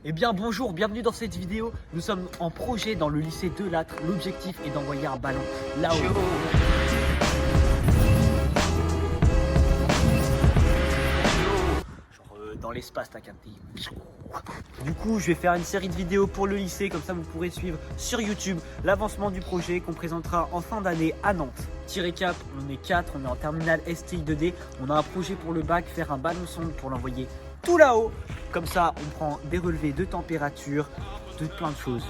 Eh bien bonjour, bienvenue dans cette vidéo. Nous sommes en projet dans le lycée de Lattre. L'objectif est d'envoyer un ballon là-haut. Dans l'espace, t'as capté. Du coup, je vais faire une série de vidéos pour le lycée, comme ça vous pourrez suivre sur YouTube l'avancement du projet qu'on présentera en fin d'année à Nantes. Petit récap, on est 4, on est en terminale STI 2D. On a un projet pour le bac, faire un ballon sonde pour l'envoyer tout là-haut. Comme ça, on prend des relevés de température, de plein de choses.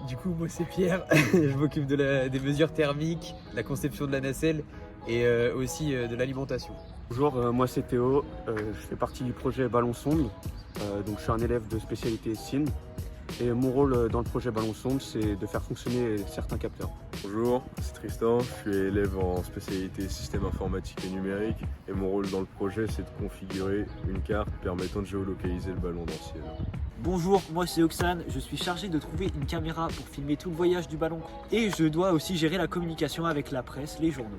Du coup, moi c'est Pierre, je m'occupe des mesures thermiques, la conception de la nacelle et aussi de l'alimentation. Bonjour, moi c'est Théo, je fais partie du projet Ballon Sonde, donc je suis un élève de spécialité SIN et mon rôle dans le projet Ballon Sonde c'est de faire fonctionner certains capteurs. Bonjour, c'est Tristan, je suis élève en spécialité système informatique et numérique et mon rôle dans le projet c'est de configurer une carte permettant de géolocaliser le ballon dans le ciel. Bonjour, moi c'est Oxane, je suis chargé de trouver une caméra pour filmer tout le voyage du ballon et je dois aussi gérer la communication avec la presse, les journaux.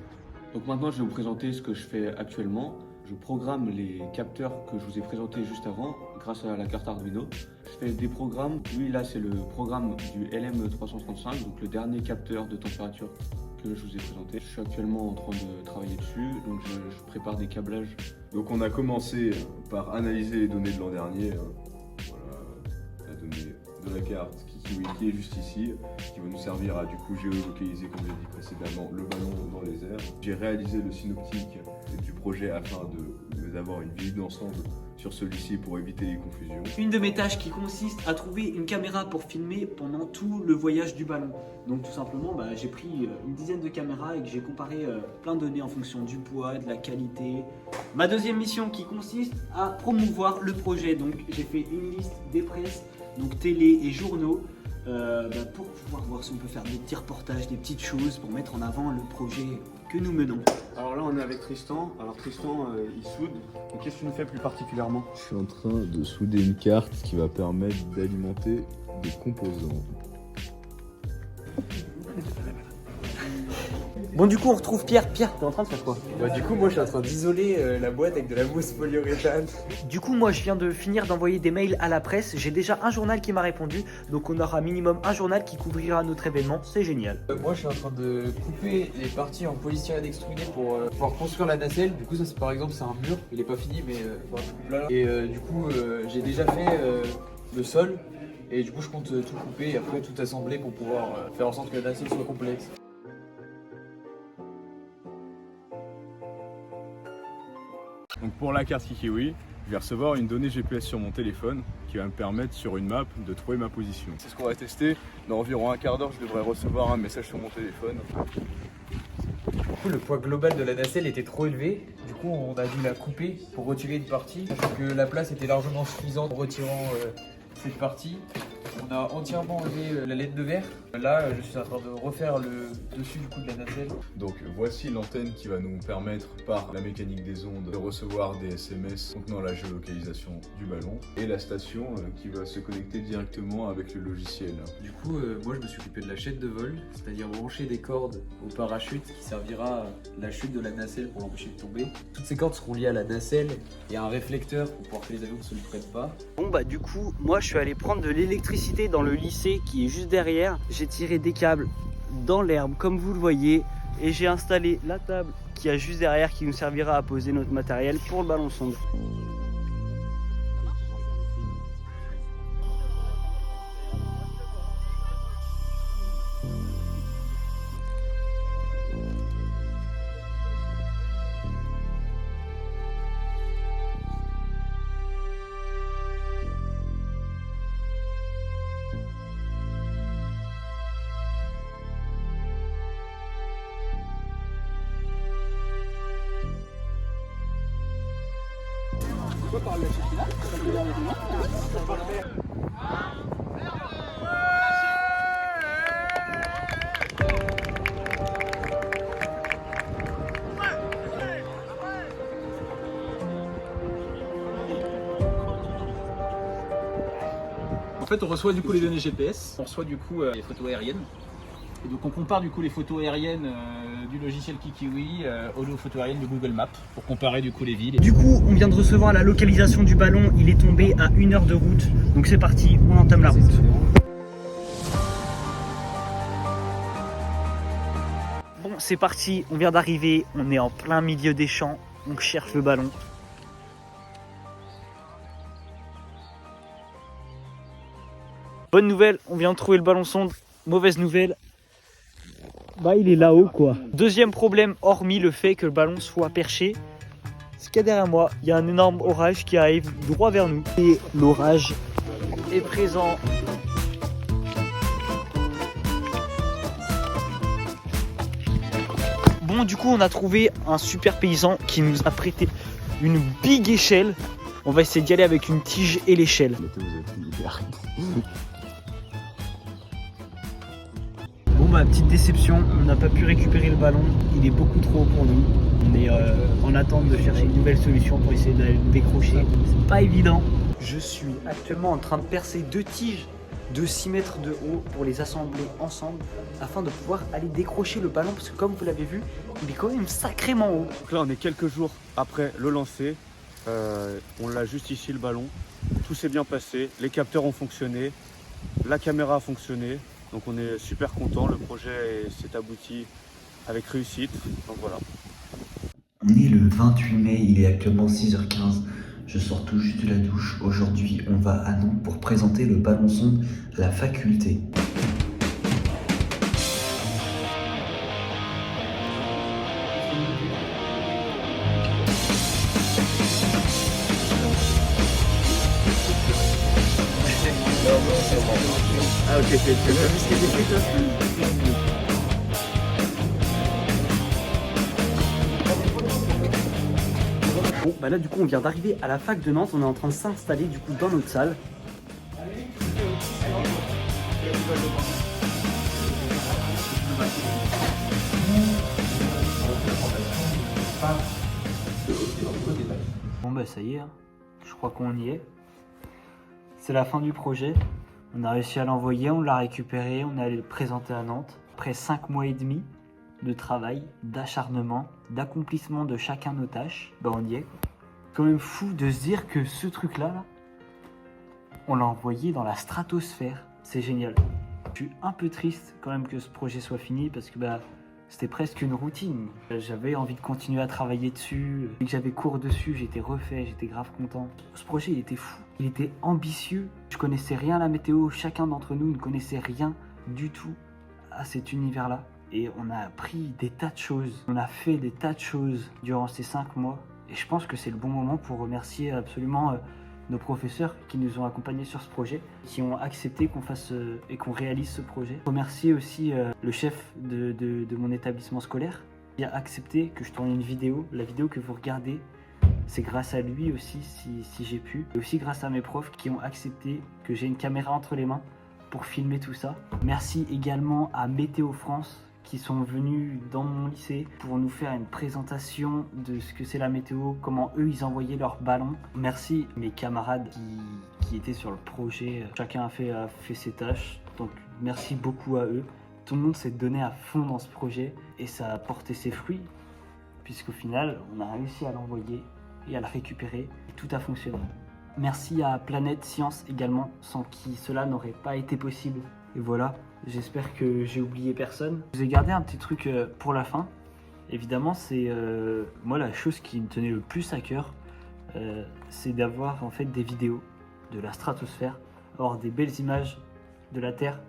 Donc maintenant je vais vous présenter ce que je fais actuellement. Je programme les capteurs que je vous ai présentés juste avant grâce à la carte Arduino. Je fais des programmes, lui là c'est le programme du LM335, donc le dernier capteur de température que je vous ai présenté. Je suis actuellement en train de travailler dessus, donc je prépare des câblages. Donc on a commencé par analyser les données de l'an dernier, voilà, la donnée de la carte qui est juste ici, qui va nous servir à du coup géolocaliser, comme j'ai dit précédemment, le ballon dans les airs. J'ai réalisé le synoptique du projet afin d'avoir une vue d'ensemble sur celui-ci pour éviter les confusions. Une de mes tâches qui consiste à trouver une caméra pour filmer pendant tout le voyage du ballon. Donc tout simplement, j'ai pris une dizaine de caméras et que j'ai comparé plein de données en fonction du poids, de la qualité. Ma deuxième mission qui consiste à promouvoir le projet. Donc j'ai fait une liste des presses, donc télé et journaux, pour pouvoir voir si on peut faire des petits reportages, des petites choses pour mettre en avant le projet que nous menons. Alors là on est avec Tristan. Alors Tristan il soude. Donc qu'est-ce que tu nous fais plus particulièrement? Je suis en train de souder une carte qui va permettre d'alimenter des composants. Bon du coup on retrouve Pierre. Pierre, t'es en train de faire quoi? Du coup, moi je suis en train d'isoler la boîte avec de la mousse polyuréthane. Du coup moi je viens de finir d'envoyer des mails à la presse. J'ai déjà un journal qui m'a répondu. Donc on aura minimum un journal qui couvrira notre événement. C'est génial. Moi je suis en train de couper les parties en polystyrène extrudé pour pouvoir construire la nacelle. Du coup ça c'est par exemple c'est un mur, il est pas fini mais voilà. Et du coup j'ai déjà fait le sol. Et du coup je compte tout couper et après tout assembler pour pouvoir faire en sorte que la nacelle soit complexe. Donc pour la carte Kikiwi, je vais recevoir une donnée GPS sur mon téléphone qui va me permettre sur une map de trouver ma position. C'est ce qu'on va tester. Dans environ un quart d'heure, je devrais recevoir un message sur mon téléphone. Du coup, le poids global de la nacelle était trop élevé. Du coup, on a dû la couper pour retirer une partie. Parce que la place était largement suffisante en retirant cette partie. On a entièrement enlevé la laine de verre. Là, je suis en train de refaire le dessus du coup de la nacelle. Donc voici l'antenne qui va nous permettre par la mécanique des ondes de recevoir des SMS contenant la géolocalisation du ballon et la station qui va se connecter directement avec le logiciel. Du coup, moi je me suis occupé de la chaîne de vol, c'est-à-dire brancher des cordes au parachute qui servira à la chute de la nacelle pour l'empêcher de tomber. Toutes ces cordes seront liées à la nacelle et à un réflecteur pour pouvoir que les avions ne se le prennent pas. Bon du coup moi je suis allé prendre de l'électricité dans le lycée qui est juste derrière. J'ai tiré des câbles dans l'herbe comme vous le voyez et j'ai installé la table qui est juste derrière qui nous servira à poser notre matériel pour le ballon sonde. En fait, on reçoit du coup les données GPS, on reçoit du coup les photos aériennes. Et donc on compare du coup les photos aériennes du logiciel Kikiwi aux photos aériennes de Google Maps pour comparer du coup les villes. Du coup, on vient de recevoir la localisation du ballon. Il est tombé à 1 heure de route. Donc c'est parti, on entame la route. Bon, c'est parti, on vient d'arriver. On est en plein milieu des champs. On cherche le ballon. Bonne nouvelle, on vient de trouver le ballon sonde. Mauvaise nouvelle, bah il est là-haut quoi. Deuxième problème, hormis le fait que le ballon soit perché, c'est qu'il y a derrière moi, il y a un énorme orage qui arrive droit vers nous. Et l'orage est présent. Bon, du coup, on a trouvé un super paysan qui nous a prêté une big échelle. On va essayer d'y aller avec une tige et l'échelle. Bon bah petite déception, on n'a pas pu récupérer le ballon, il est beaucoup trop haut pour nous. On est en attente de chercher une nouvelle solution pour essayer de le décrocher. C'est pas évident. Je suis actuellement en train de percer 2 tiges de 6 mètres de haut pour les assembler ensemble afin de pouvoir aller décrocher le ballon parce que comme vous l'avez vu, il est quand même sacrément haut. Donc là, on est quelques jours après le lancer. On l'a juste ici, le ballon. Tout s'est bien passé, les capteurs ont fonctionné, la caméra a fonctionné. Donc on est super content, le projet s'est abouti avec réussite. Donc voilà. On est le 28 mai, il est actuellement 6h15. Je sors tout juste de la douche. Aujourd'hui, on va à Nantes pour présenter le ballon sonde à la faculté. Ah ok, c'est vu ce qui était fait toi. Bon bah là du coup on vient d'arriver à la fac de Nantes, on est en train de s'installer du coup dans notre salle. Bon bah ça y est, hein. Je crois qu'on y est. C'est la fin du projet. On a réussi à l'envoyer, on l'a récupéré, on est allé le présenter à Nantes. Après 5 mois et demi de travail, d'acharnement, d'accomplissement de chacun nos tâches, bah on y est. Quand même fou de se dire que ce truc-là, là, on l'a envoyé dans la stratosphère. C'est génial. Je suis un peu triste quand même que ce projet soit fini parce que bah c'était presque une routine. J'avais envie de continuer à travailler dessus. Dès que j'avais cours dessus, j'étais refait, j'étais grave content. Ce projet, il était fou. Il était ambitieux. Je connaissais rien à la météo. Chacun d'entre nous ne connaissait rien du tout à cet univers-là. Et on a appris des tas de choses. On a fait des tas de choses durant ces 5 mois. Et je pense que c'est le bon moment pour remercier absolument nos professeurs qui nous ont accompagnés sur ce projet, qui ont accepté qu'on fasse et qu'on réalise ce projet. Remercier aussi le chef de mon établissement scolaire qui a accepté que je tourne une vidéo. La vidéo que vous regardez, c'est grâce à lui aussi si j'ai pu. Et aussi grâce à mes profs qui ont accepté que j'ai une caméra entre les mains pour filmer tout ça. Merci également à Météo France qui sont venus dans mon lycée pour nous faire une présentation de ce que c'est la météo, comment eux ils envoyaient leurs ballons. Merci mes camarades qui étaient sur le projet, chacun a fait ses tâches, donc merci beaucoup à eux. Tout le monde s'est donné à fond dans ce projet et ça a porté ses fruits puisqu'au final on a réussi à l'envoyer et à le récupérer et tout a fonctionné. Merci à Planète Science également, sans qui cela n'aurait pas été possible. Et voilà, j'espère que j'ai oublié personne. Je vous ai gardé un petit truc pour la fin. Évidemment, c'est moi la chose qui me tenait le plus à cœur, c'est d'avoir en fait des vidéos de la stratosphère, avoir des belles images de la Terre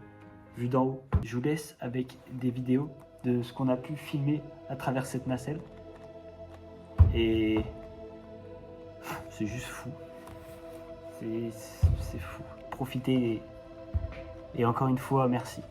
vue d'en haut. Je vous laisse avec des vidéos de ce qu'on a pu filmer à travers cette nacelle. Et c'est juste fou. C'est fou. Profitez et encore une fois, merci.